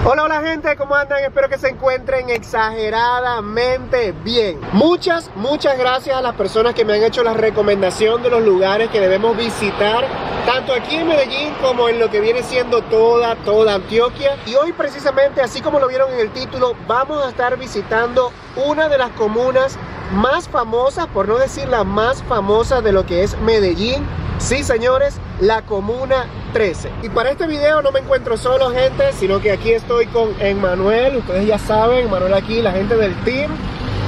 Hola, hola gente, ¿cómo andan? Espero que se encuentren exageradamente bien. Muchas gracias a las personas que me han hecho la recomendación de los lugares que debemos visitar, tanto aquí en Medellín como en lo que viene siendo toda Antioquia. Y hoy precisamente, así como lo vieron en el título, vamos a estar visitando una de las comunas más famosas, por no decir la más famosa de lo que es Medellín. Sí, señores, la Comuna 13. Y para este video no me encuentro solo, gente, sino que aquí estoy con Emmanuel. Ustedes ya saben, Emmanuel aquí, la gente del team.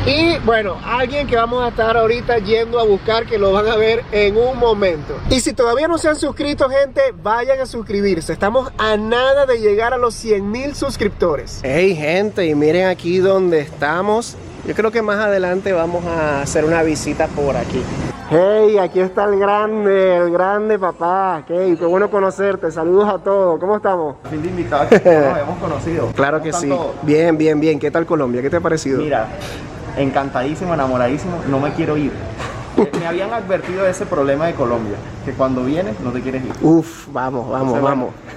Y bueno, alguien que vamos a estar ahorita yendo a buscar, que lo van a ver en un momento. Y si todavía no se han suscrito, gente, vayan a suscribirse. Estamos a nada de llegar a los 100,000 suscriptores. Hey, gente, y miren aquí donde estamos. Yo creo que más adelante vamos a hacer una visita por aquí. Hey, aquí está el grande papá. Hey, qué bueno conocerte. Saludos a todos. ¿Cómo estamos? Fin de invitado que nos hemos conocido. Claro que sí. Bien. ¿Qué tal Colombia? ¿Qué te ha parecido? Mira, encantadísimo, enamoradísimo. No me quiero ir. Me habían advertido de ese problema de Colombia, que cuando vienes no te quieres ir. Uf, vamos.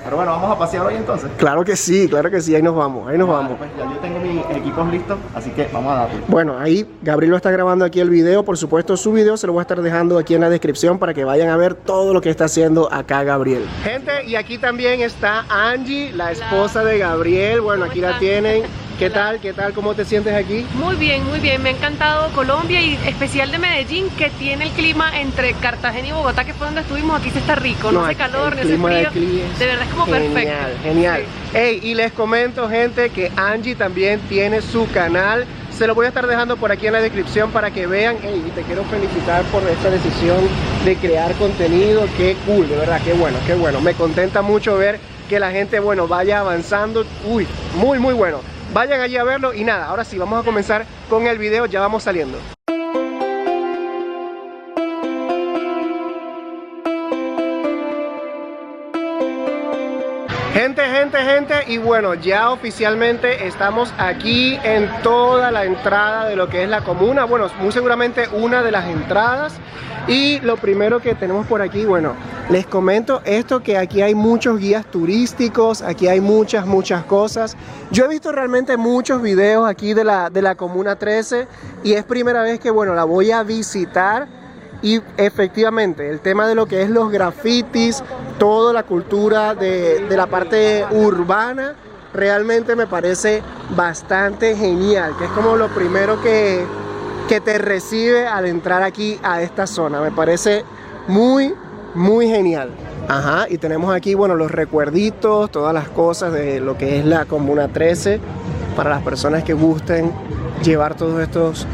Pero bueno, vamos a pasear hoy entonces. Claro que sí, ahí nos vamos. Pues ya yo tengo mis equipos listos, así que vamos a darle. Bueno, ahí Gabriel lo está grabando aquí el video. Por supuesto, su video se lo voy a estar dejando aquí en la descripción para que vayan a ver todo lo que está haciendo acá Gabriel. Gente, y aquí también está Angie, la esposa de Gabriel. Bueno, aquí la tienen. ¿Qué tal? ¿Cómo te sientes aquí? Muy bien. Me ha encantado Colombia y especial de Medellín, que tiene el clima entre Cartagena y Bogotá, que fue donde estuvimos. Aquí se está rico, no hace calor, no hace frío. De verdad es como perfecto. Genial. Sí. Hey, y les comento, gente, que Angie también tiene su canal. Se lo voy a estar dejando por aquí en la descripción para que vean. Hey, y te quiero felicitar por esta decisión de crear contenido. Qué cool, de verdad, qué bueno. Me contenta mucho ver que la gente, bueno, vaya avanzando. Uy, muy bueno. Vayan allí a verlo y nada, ahora sí, vamos a comenzar con el video, ya vamos saliendo. Gente, y bueno, ya oficialmente estamos aquí en toda la entrada de lo que es la comuna. Bueno, muy seguramente una de las entradas. Y lo primero que tenemos por aquí, bueno, les comento esto, que aquí hay muchos guías turísticos, aquí hay muchas cosas. Yo he visto realmente muchos videos aquí de la Comuna 13 y es primera vez que, bueno, la voy a visitar. Y efectivamente, el tema de lo que es los grafitis, toda la cultura de la parte urbana, realmente me parece bastante genial, que es como lo primero que te recibe al entrar aquí a esta zona. Me parece muy genial. Ajá, y tenemos aquí, bueno, los recuerditos, todas las cosas de lo que es la Comuna 13, para las personas que gusten llevar todos estos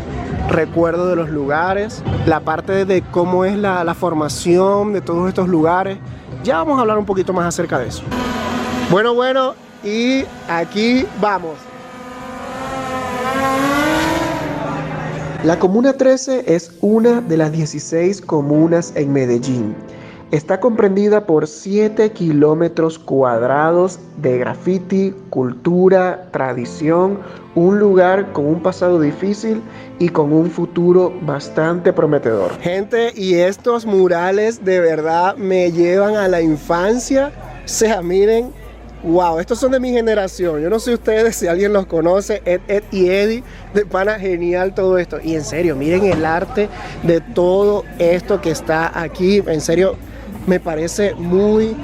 recuerdos de los lugares, la parte de cómo es la formación de todos estos lugares. Ya vamos a hablar un poquito más acerca de eso. Bueno, y aquí vamos. La Comuna 13 es una de las 16 comunas en Medellín. Está comprendida por 7 kilómetros cuadrados de graffiti, cultura, tradición, un lugar con un pasado difícil y con un futuro bastante prometedor. Gente, y estos murales de verdad me llevan a la infancia. O sea, miren, wow, estos son de mi generación. Yo no sé ustedes si alguien los conoce, Ed y Eddie, de pana, genial todo esto. Y en serio, miren el arte de todo esto que está aquí, en serio, me parece muy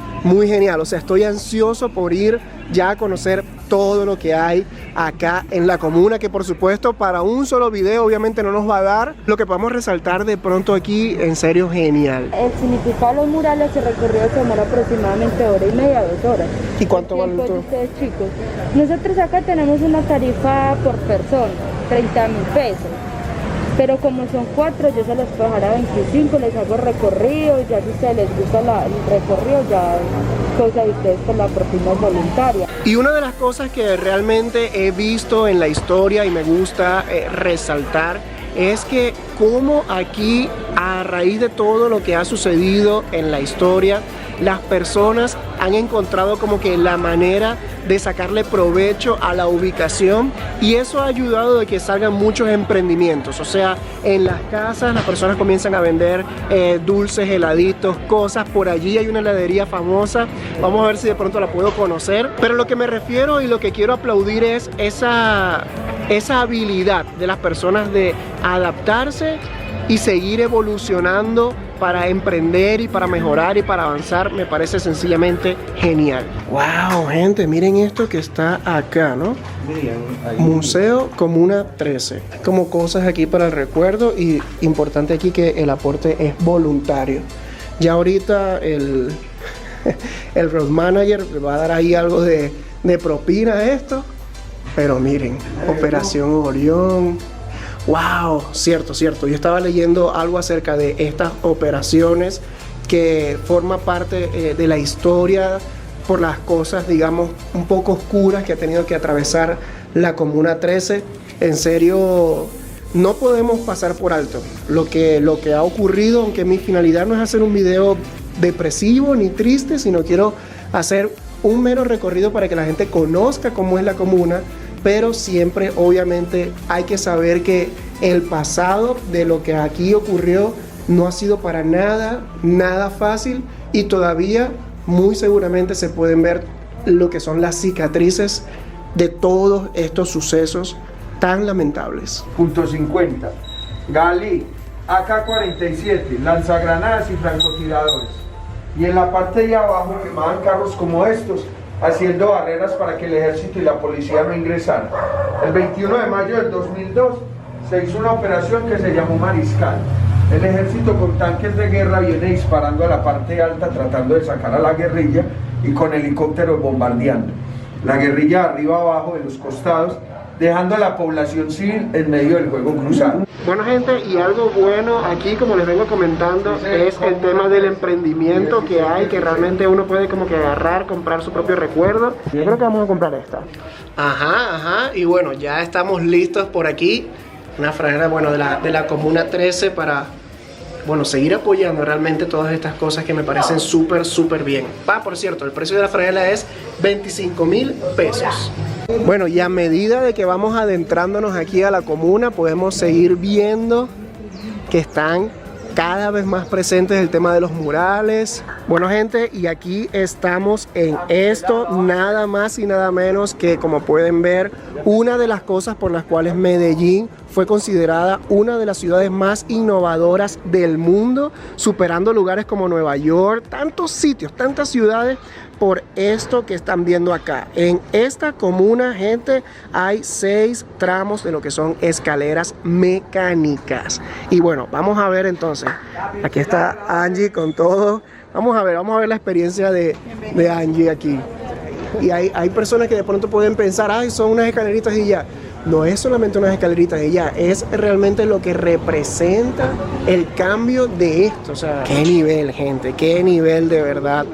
genial. O sea, estoy ansioso por ir ya a conocer todo lo que hay acá en la comuna, que por supuesto para un solo video obviamente no nos va a dar. Lo que podemos resaltar de pronto aquí, en serio, genial. El significado de los murales, se recorrido se demora aproximadamente 1:30 a 2 horas. ¿Y cuánto vale todo? Ustedes, chicos, nosotros acá tenemos una tarifa por persona, 30.000 pesos. Pero como son 4, yo se los puedo dejar a 25, les hago recorrido, ya si a ustedes les gusta el recorrido, ya cosa de ustedes con la propina voluntaria. Y una de las cosas que realmente he visto en la historia y me gusta resaltar es que como aquí, a raíz de todo lo que ha sucedido en la historia, las personas han encontrado como que la manera de sacarle provecho a la ubicación, y eso ha ayudado de que salgan muchos emprendimientos. O sea, en las casas las personas comienzan a vender dulces, heladitos, cosas. Por allí hay una heladería famosa, vamos a ver si de pronto la puedo conocer. Pero lo que me refiero y lo que quiero aplaudir es esa habilidad de las personas de adaptarse y seguir evolucionando para emprender y para mejorar y para avanzar. Me parece sencillamente genial. Wow, gente, miren esto que está acá, ¿no? Museo Comuna 13. Como cosas aquí para el recuerdo, y importante aquí que el aporte es voluntario. Ya ahorita el road manager le va a dar ahí algo de propina a esto, pero miren, Operación Orión. Wow, cierto. Yo estaba leyendo algo acerca de estas operaciones que forma parte de la historia por las cosas, digamos, un poco oscuras que ha tenido que atravesar la Comuna 13. En serio, no podemos pasar por alto lo que ha ocurrido, aunque mi finalidad no es hacer un video depresivo ni triste, sino quiero hacer un mero recorrido para que la gente conozca cómo es la comuna. Pero siempre, obviamente, hay que saber que el pasado de lo que aquí ocurrió no ha sido para nada fácil, y todavía muy seguramente se pueden ver lo que son las cicatrices de todos estos sucesos tan lamentables. Punto 50. Galí, AK-47, lanzagranadas y francotiradores. Y en la parte de abajo quemaban carros como estos, haciendo barreras para que el ejército y la policía no ingresaran. El 21 de mayo del 2002 se hizo una operación que se llamó Mariscal. El ejército con tanques de guerra viene disparando a la parte alta tratando de sacar a la guerrilla, y con helicópteros bombardeando. La guerrilla arriba abajo de los costados, dejando a la población civil en medio del fuego cruzado. Bueno, gente, y algo bueno aquí, como les vengo comentando, es el tema del emprendimiento que hay, que realmente uno puede como que agarrar, comprar su propio recuerdo. Yo creo que vamos a comprar esta. Ajá, y bueno, ya estamos listos por aquí. Una franela, bueno, de la Comuna 13 para, bueno, seguir apoyando realmente todas estas cosas que me parecen súper bien. Por cierto, el precio de la franela es 25.000 pesos. Bueno, y a medida de que vamos adentrándonos aquí a la comuna, podemos seguir viendo que están cada vez más presentes el tema de los murales. Bueno, gente, y aquí estamos en esto, nada más y nada menos que, como pueden ver, una de las cosas por las cuales Medellín fue considerada una de las ciudades más innovadoras del mundo, superando lugares como Nueva York, tantos sitios, tantas ciudades, por esto que están viendo acá. En esta comuna, gente, hay 6 tramos de lo que son escaleras mecánicas. Y bueno, vamos a ver entonces. Aquí está Angie con todo. Vamos a ver la experiencia de Angie aquí. Y hay personas que de pronto pueden pensar, ay, son unas escaleritas y ya. No es solamente unas escaleritas y ya, es realmente lo que representa el cambio de esto. O sea, qué nivel, gente, qué nivel de verdad.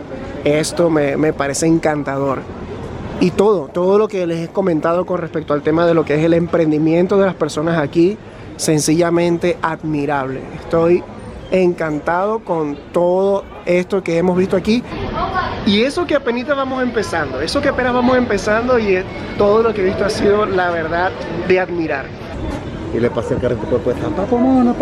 Esto me parece encantador. Y todo lo que les he comentado con respecto al tema de lo que es el emprendimiento de las personas aquí, sencillamente admirable. Estoy encantado con todo esto que hemos visto aquí. Y eso que apenas vamos empezando, y todo lo que he visto ha sido, la verdad, de admirar. Y le pasé el carrito pues Papomona.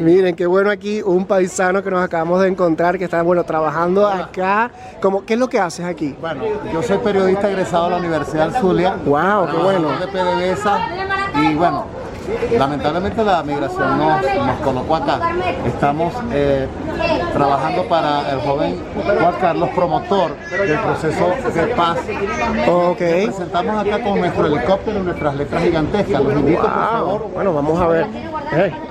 Miren qué bueno aquí, un paisano que nos acabamos de encontrar que está, bueno, trabajando acá. ¿Qué es lo que haces aquí? Bueno, yo soy periodista egresado de la Universidad del Zulia. Wow, qué bueno. De PDVSA, y bueno, lamentablemente la migración nos colocó acá. Estamos trabajando para el joven Juan Carlos, promotor del proceso de paz. Okay. Nos presentamos acá con nuestro helicóptero y nuestras letras gigantescas. Los invito, por favor. Bueno, vamos a ver.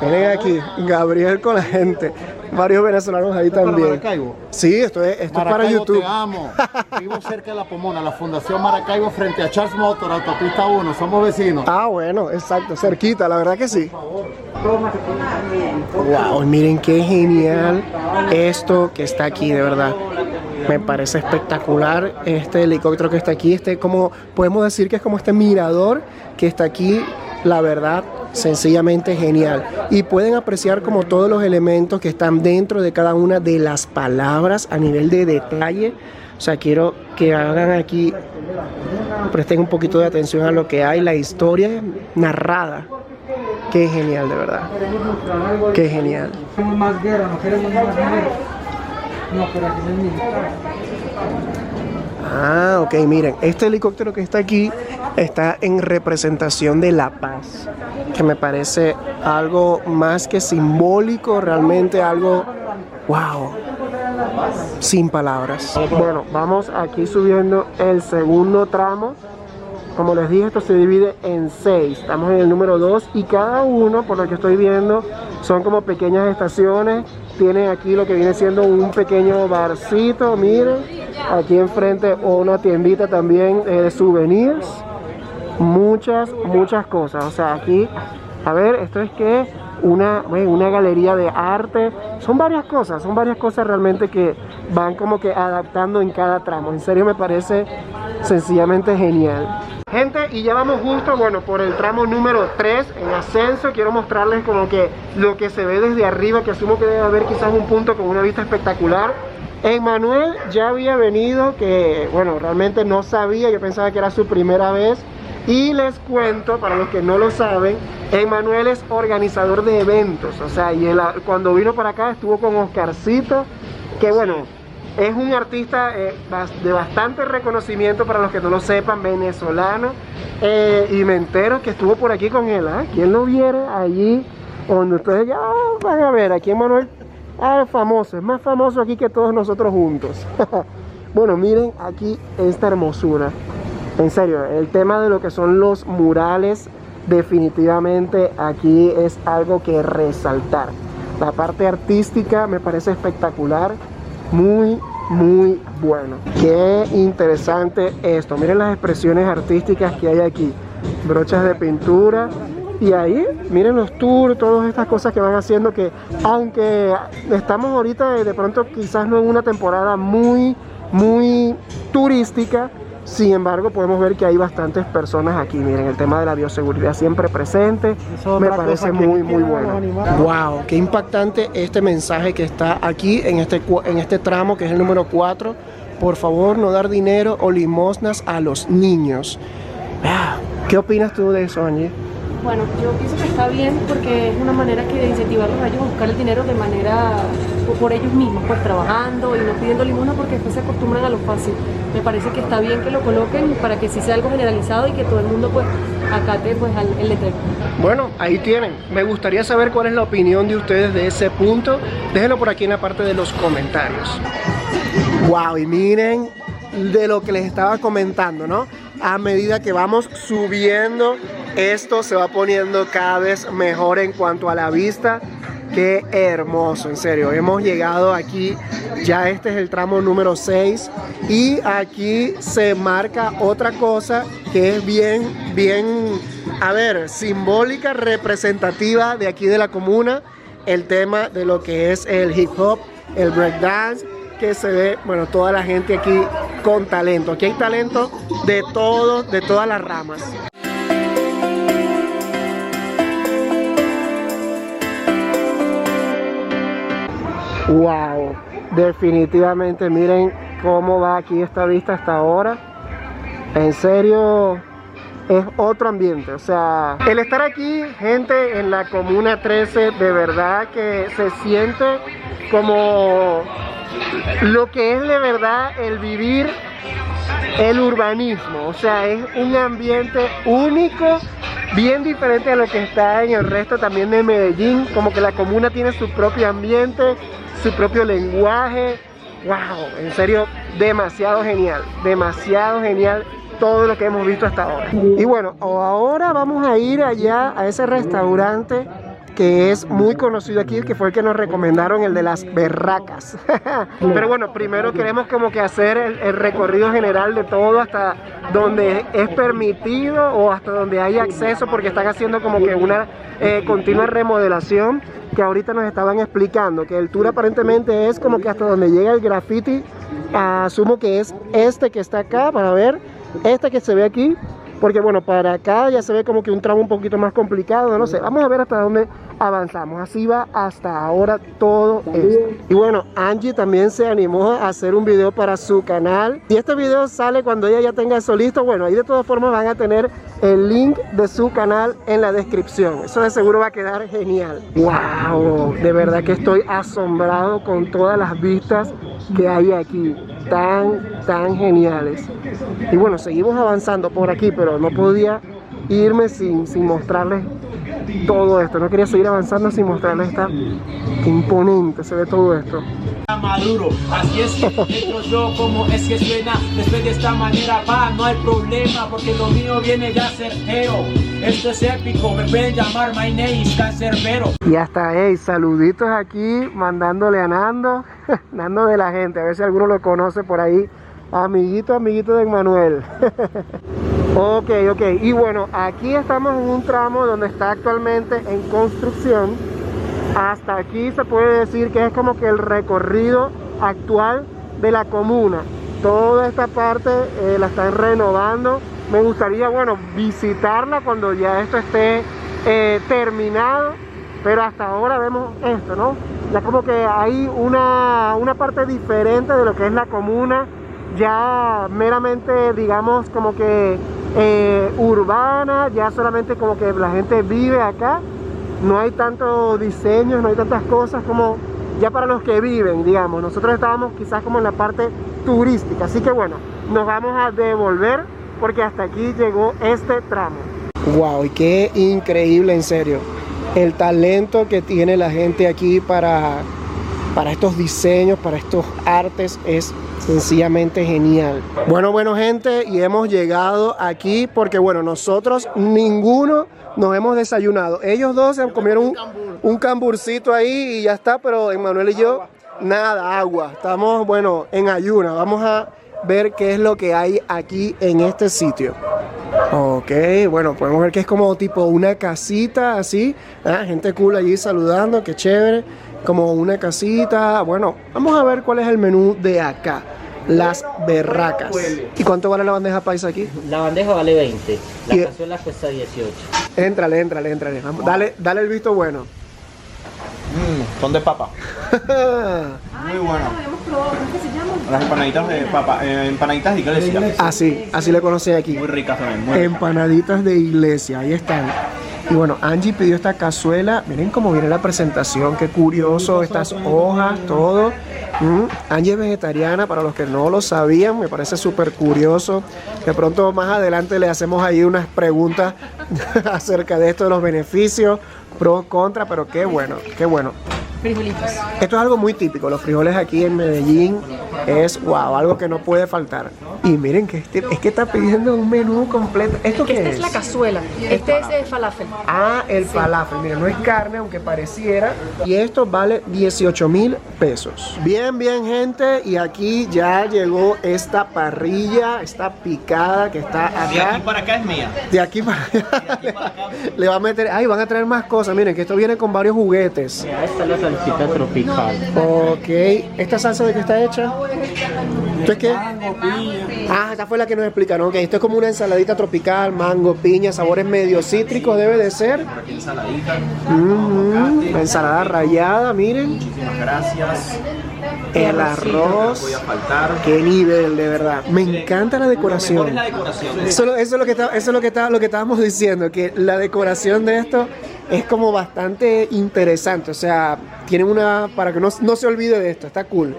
Miren aquí, Gabriel con la gente. Varios venezolanos ahí también. Maracaibo. Sí, esto es para YouTube. Te amo. Vivo cerca de La Pomona, la Fundación Maracaibo, frente a Charles Motor, Autopista 1. Somos vecinos. Ah, bueno, exacto, cerquita, la verdad que sí. Wow, miren qué genial esto que está aquí, de verdad. Me parece espectacular este helicóptero que está aquí, como podemos decir que es como este mirador que está aquí la verdad, sencillamente genial. Y pueden apreciar como todos los elementos que están dentro de cada una de las palabras a nivel de detalle. O sea, quiero que hagan aquí, presten un poquito de atención a lo que hay, la historia narrada. Qué genial, de verdad. Qué genial. Queremos más guerra, no queremos más guerra. No, pero aquí no es militar. Ah, ok, miren, este helicóptero que está aquí está en representación de la paz, que me parece algo más que simbólico, realmente algo, wow, sin palabras. Bueno, vamos aquí subiendo el segundo tramo. Como les dije, esto se divide en 6, estamos en el número 2 y cada uno, por lo que estoy viendo, son como pequeñas estaciones. Tienen aquí lo que viene siendo un pequeño barcito, miren, aquí enfrente una tiendita también de souvenirs, muchas cosas. O sea, aquí, a ver, esto es que una galería de arte, son varias cosas realmente que van como que adaptando en cada tramo. En serio me parece sencillamente genial. Gente, y ya vamos justo, bueno, por el tramo número 3 en ascenso. Quiero mostrarles como que lo que se ve desde arriba, que asumo que debe haber quizás un punto con una vista espectacular. Emmanuel ya había venido, que bueno, realmente no sabía, yo pensaba que era su primera vez. Y les cuento, para los que no lo saben, Emmanuel es organizador de eventos. O sea, y cuando vino para acá estuvo con Oscarcito, que bueno, es un artista de bastante reconocimiento, para los que no lo sepan, venezolano. Y me entero que estuvo por aquí con él. Quien lo viere allí, donde ustedes ya van a ver, aquí Emmanuel, famoso, es más famoso aquí que todos nosotros juntos. Bueno, miren aquí esta hermosura. En serio, el tema de lo que son los murales, definitivamente aquí es algo que resaltar. La parte artística me parece espectacular, muy bueno. Qué interesante esto. Miren las expresiones artísticas que hay aquí, brochas de pintura. Y ahí, miren los tours, todas estas cosas que van haciendo, que aunque estamos ahorita de pronto quizás no en una temporada muy turística, sin embargo podemos ver que hay bastantes personas aquí. Miren, el tema de la bioseguridad siempre presente, me parece muy bueno. Wow, qué impactante este mensaje que está aquí en este tramo, que es el número 4. Por favor, no dar dinero o limosnas a los niños. ¿Qué opinas tú de eso, Angie? Bueno, yo pienso que está bien, porque es una manera de incentivarlos a ellos a buscar el dinero de manera por ellos mismos, pues trabajando y no pidiendo limosna, porque después se acostumbran a lo fácil. Me parece que está bien que lo coloquen para que sí sea algo generalizado y que todo el mundo pues acate pues el letrero. Bueno, ahí tienen. Me gustaría saber cuál es la opinión de ustedes de ese punto. Déjenlo por aquí en la parte de los comentarios. Wow, y miren de lo que les estaba comentando, ¿no? A medida que vamos subiendo, esto se va poniendo cada vez mejor en cuanto a la vista. Qué hermoso, en serio. Hemos llegado aquí, ya este es el tramo número 6, y aquí se marca otra cosa que es bien, a ver, simbólica, representativa de aquí de la comuna, el tema de lo que es el hip hop, el breakdance, que se ve, bueno, toda la gente aquí con talento. Aquí hay talento de todas las ramas. Wow, definitivamente miren cómo va aquí esta vista hasta ahora. En serio, es otro ambiente. O sea, el estar aquí, gente, en la Comuna 13, de verdad que se siente como lo que es de verdad el vivir el urbanismo. O sea, es un ambiente único, bien diferente a lo que está en el resto también de Medellín. Como que la comuna tiene su propio ambiente, su propio lenguaje. Wow, en serio, demasiado genial todo lo que hemos visto hasta ahora. Y bueno, ahora vamos a ir allá a ese restaurante que es muy conocido aquí, que fue el que nos recomendaron, el de las berracas. Pero bueno, primero queremos como que hacer el recorrido general de todo, hasta donde es permitido o hasta donde hay acceso, porque están haciendo como que una continua remodelación, que ahorita nos estaban explicando que el tour aparentemente es como que hasta donde llega el graffiti. Asumo que es este que está acá, para ver, este que se ve aquí. porque bueno, para acá ya se ve como que un tramo un poquito más complicado, no sé, vamos a ver hasta dónde avanzamos. Así va hasta ahora todo esto. Y bueno, Angie también se animó a hacer un video para su canal. Si este video sale cuando ella ya tenga eso listo, bueno, ahí de todas formas van a tener el link de su canal en la descripción. Eso de seguro va a quedar genial. ¡Wow! De verdad que estoy asombrado con todas las vistas que hay aquí. Tan geniales. Y bueno, seguimos avanzando por aquí, pero no podía irme sin mostrarles todo esto. No quería seguir avanzando sin mostrarles qué imponente se ve todo esto. Maduro, así es que entro yo, como es que suena. Después de esta manera va, no hay problema, porque lo mío viene ya certero. Esto es épico, me pueden llamar my name is Cancerbero. Y hasta saluditos aquí, mandándole a Nando, Nando de la gente, a ver si alguno lo conoce por ahí. Amiguito de Emmanuel. Ok, y bueno, aquí estamos en un tramo donde está actualmente en construcción. Hasta aquí se puede decir que es como que el recorrido actual de la comuna. Toda esta parte la están renovando. Me gustaría, bueno, visitarla cuando ya esto esté terminado. Pero hasta ahora vemos esto, ¿no? Ya como que hay una parte diferente de lo que es la comuna. Ya meramente, digamos, como que urbana. Ya solamente como que la gente vive acá. No hay tanto diseño, no hay tantas cosas como ya para los que viven, digamos. Nosotros estábamos quizás como en la parte turística. Así que bueno, nos vamos a devolver porque hasta aquí llegó este tramo. Wow, y qué increíble, en serio. El talento que tiene la gente aquí para estos diseños, para estos artes, es sencillamente genial. Bueno gente, y hemos llegado aquí porque bueno, nosotros ninguno nos hemos desayunado. Ellos dos se comieron un camburcito ahí y ya está, pero Emmanuel y yo, nada, agua. Estamos, bueno, en ayuna. Vamos a ver qué es lo que hay aquí en este sitio. Ok, bueno, podemos ver que es como tipo una casita así. Gente cool allí saludando, qué chévere. Como una casita. Bueno, vamos a ver cuál es el menú de acá. Las berracas. ¿Y cuánto vale la bandeja paisa aquí? La bandeja vale 20, la cazuela cuesta 18. Éntrale. Vamos, dale el visto bueno. Son de papa. Muy bueno. Las empanaditas de papa, empanaditas de iglesia. Así le conocen aquí. Muy ricas también. Empanaditas de iglesia, ahí están. Y bueno, Angie pidió esta cazuela. Miren cómo viene la presentación, qué curioso, estas hojas, todo. Angie es vegetariana, para los que no lo sabían, me parece súper curioso. De pronto más adelante le hacemos ahí unas preguntas acerca de esto, de los beneficios, pro, contra, pero qué bueno. Frijolitos. Esto es algo muy típico, los frijoles aquí en Medellín es wow, algo que no puede faltar. Y miren que es que está pidiendo un menú completo. ¿Esto qué es? Esta es la cazuela, este es el falafel. El falafel, miren, no es carne aunque pareciera. Y esto vale 18.000 pesos. Bien gente, y aquí ya llegó esta parrilla, esta picada que está acá. De aquí para acá es mía. De aquí para acá. Le va a meter, van a traer más cosas, miren que esto viene con varios juguetes. Esta es la salsita tropical. Ok, ¿esta salsa de qué está hecha? ¿Esto es qué? Esta fue la que nos explicaron. Ok, esto es como una ensaladita tropical, mango, piña, sabores medio cítricos debe de ser. La ensalada rallada, miren. Muchísimas gracias. El arroz. No podía faltar. Qué nivel, de verdad. Me encanta la decoración. Es la decoración. Eso es lo que estábamos diciendo, que la decoración de esto es como bastante interesante. O sea, tienen para que no se olvide de esto. Está cool.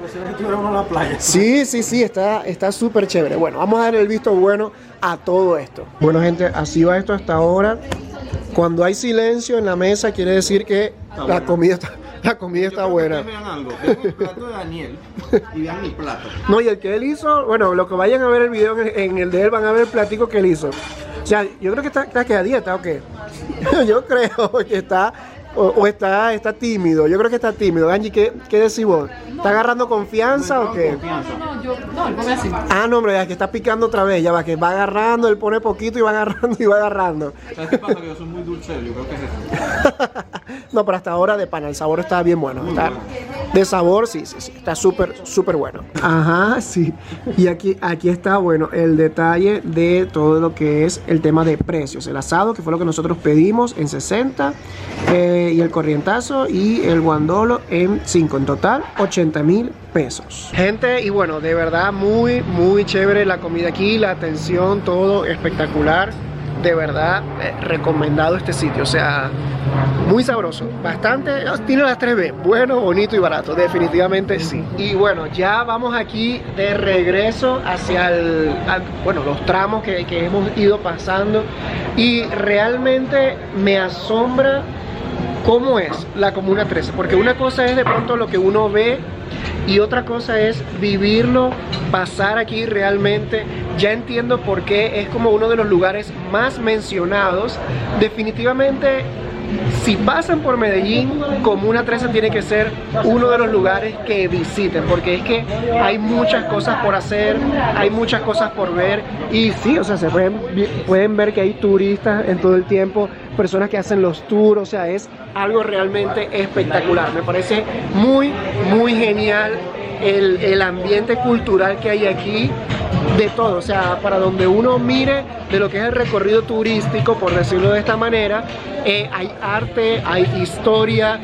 Sí, está súper chévere. Bueno, vamos a dar el visto bueno a todo esto. Bueno, gente, así va esto hasta ahora. Cuando hay silencio en la mesa, quiere decir que la comida está buena. Vean algo, vean el plato de Daniel y vean mi plato. No, y el que él hizo, bueno, los que vayan a ver el video en el de él van a ver el platico que él hizo. O sea, yo creo que está que a dieta, ¿o qué? Yo creo que está, o está tímido. Yo creo que está tímido. Angie, ¿qué decís vos? ¿Está agarrando confianza o qué? No, él come así. No, hombre, ya que está picando otra vez, ya va, que va agarrando, él pone poquito y va agarrando y va agarrando. ¿Sabes qué pasa? Que yo soy muy dulcero, yo creo que es eso. No, pero hasta ahora de pana, el sabor está bien bueno. Está, de sabor, sí, está súper bueno. Ajá, sí. Y aquí está, bueno, el detalle de todo lo que es el tema de precios. El asado, que fue lo que nosotros pedimos, en 60, y el corrientazo y el guandolo en 5. En total, 80.000 pesos. Gente, y bueno, de verdad muy chévere la comida aquí, la atención, todo espectacular. De verdad, recomendado este sitio, o sea, muy sabroso, bastante, tiene las 3B, bueno, bonito y barato, definitivamente sí. Y bueno, ya vamos aquí de regreso hacia los tramos que hemos ido pasando, y realmente me asombra cómo es la Comuna 13, porque una cosa es de pronto lo que uno ve y otra cosa es vivirlo, pasar aquí realmente. Ya entiendo por qué es como uno de los lugares más mencionados. Definitivamente, si pasan por Medellín, Comuna 13 tiene que ser uno de los lugares que visiten, porque es que hay muchas cosas por hacer, hay muchas cosas por ver, y sí, o sea, se pueden ver que hay turistas en todo el tiempo, personas que hacen los tours, o sea, es algo realmente espectacular. Me parece muy genial el ambiente cultural que hay aquí, de todo, o sea, para donde uno mire de lo que es el recorrido turístico, por decirlo de esta manera, hay arte, hay historia,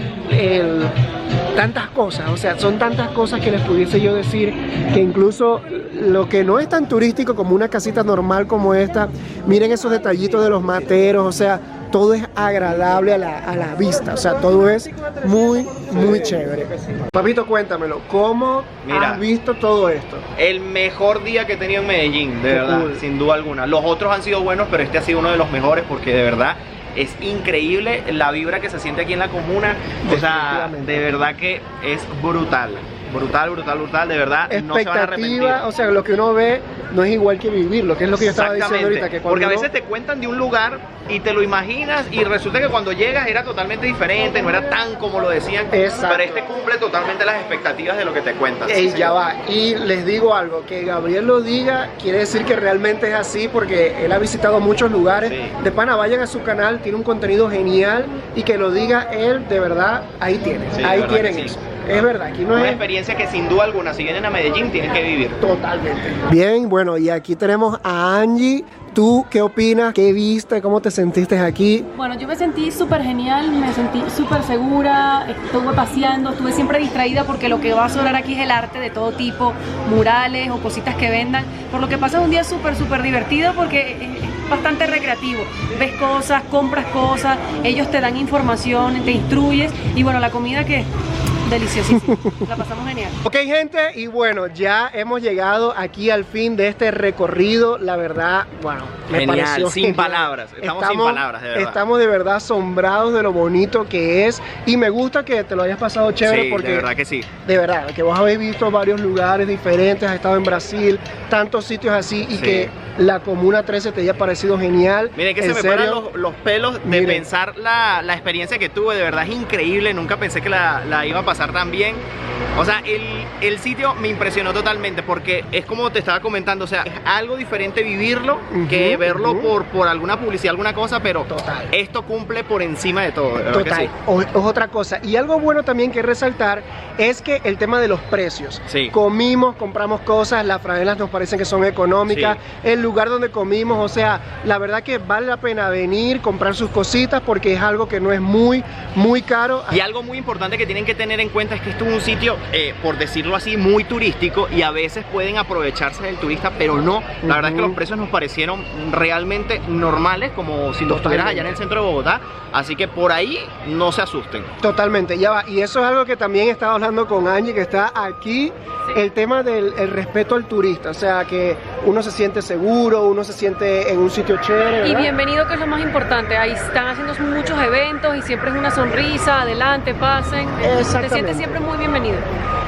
tantas cosas, o sea, son tantas cosas que les pudiese yo decir, que incluso lo que no es tan turístico como una casita normal como esta, miren esos detallitos de los materos, o sea, todo es agradable a la vista, o sea, todo es muy chévere. Papito, cuéntamelo, ¿cómo has visto todo esto? El mejor día que he tenido en Medellín, de verdad, sin duda alguna. Los otros han sido buenos, pero este ha sido uno de los mejores, porque de verdad es increíble la vibra que se siente aquí en la comuna. O sea, de verdad que es brutal, de verdad, no se van a arrepentir. O sea, lo que uno ve no es igual que vivirlo, que es lo que yo estaba diciendo ahorita. Que porque a veces te cuentan de un lugar y te lo imaginas, y resulta que cuando llegas era totalmente diferente, no era tan como lo decían. Exacto. Pero este cumple totalmente las expectativas de lo que te cuentan. Ya va, y les digo algo, que Gabriel lo diga quiere decir que realmente es así, porque él ha visitado muchos lugares. De pana, vayan a su canal, tiene un contenido genial, y que lo diga él, de verdad, ahí tienen, ahí tienen eso. Es verdad, aquí no es una experiencia que sin duda alguna, si vienen a Medellín, tienen que vivir. Totalmente. Bien, bueno, y aquí tenemos a Angie. ¿Tú qué opinas? ¿Qué viste? ¿Cómo te sentiste aquí? Bueno, yo me sentí súper genial, me sentí súper segura, estuve paseando, estuve siempre distraída porque lo que va a sobrar aquí es el arte de todo tipo, murales o cositas que vendan, por lo que pasa un día súper divertido, porque es bastante recreativo, ves cosas, compras cosas, ellos te dan información, te instruyes, y bueno, la comida que deliciosísimo, la pasamos genial. Ok, gente, y bueno, ya hemos llegado aquí al fin de este recorrido. La verdad, bueno, me pareció sin palabras. Estamos sin palabras, de verdad. Estamos de verdad asombrados de lo bonito que es, y me gusta que te lo hayas pasado chévere, porque de verdad que sí. De verdad, que vos habéis visto varios lugares diferentes, has estado en Brasil, tantos sitios así, y que la Comuna 13 te haya parecido genial. Miren que se me paran los pelos de pensar la experiencia que tuve, de verdad es increíble, nunca pensé que la iba a pasar tan bien. O sea, el sitio me impresionó totalmente, porque es como te estaba comentando, o sea, es algo diferente vivirlo que verlo por alguna publicidad, alguna cosa, pero esto cumple por encima de todo. De total, que es otra cosa. Y algo bueno también que resaltar es que el tema de los precios. Comimos, compramos cosas, las franelas nos parecen que son económicas, el lugar donde comimos, o sea, la verdad que vale la pena venir, comprar sus cositas, porque es algo que no es muy caro. Y algo muy importante que tienen que tener en cuenta es que esto es un sitio, por decirlo así, muy turístico, y a veces pueden aprovecharse del turista, pero no. La verdad es que los precios nos parecieron realmente normales, como si los estuvieras allá en el centro de Bogotá, así que por ahí no se asusten. Totalmente, ya va. Y eso es algo que también estaba hablando con Angie, que está aquí, el tema del respeto al turista, o sea, que uno se siente seguro, uno se siente en un sitio chévere, ¿verdad? Y bienvenido, que es lo más importante. Ahí están haciendo muchos eventos y siempre es una sonrisa, adelante, pasen. Te sientes siempre muy bienvenido.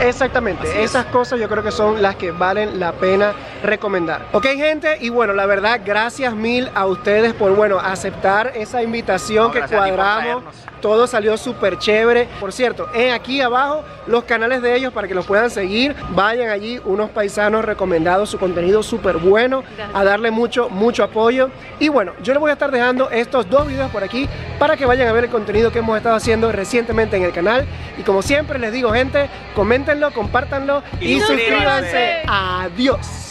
Exactamente, esas cosas yo creo que son las que valen la pena recomendar. Ok, gente, y bueno, la verdad, gracias mil a ustedes por, bueno, aceptar esa invitación que cuadramos. Todo salió súper chévere. Por cierto, aquí abajo los canales de ellos para que los puedan seguir. Vayan allí, unos paisanos recomendados, su contenido súper bueno, a darle mucho apoyo. Y bueno, yo les voy a estar dejando estos 2 videos por aquí para que vayan a ver el contenido que hemos estado haciendo recientemente en el canal. Y como siempre les digo, gente, coméntenlo, compártanlo y suscríbanse. Adiós.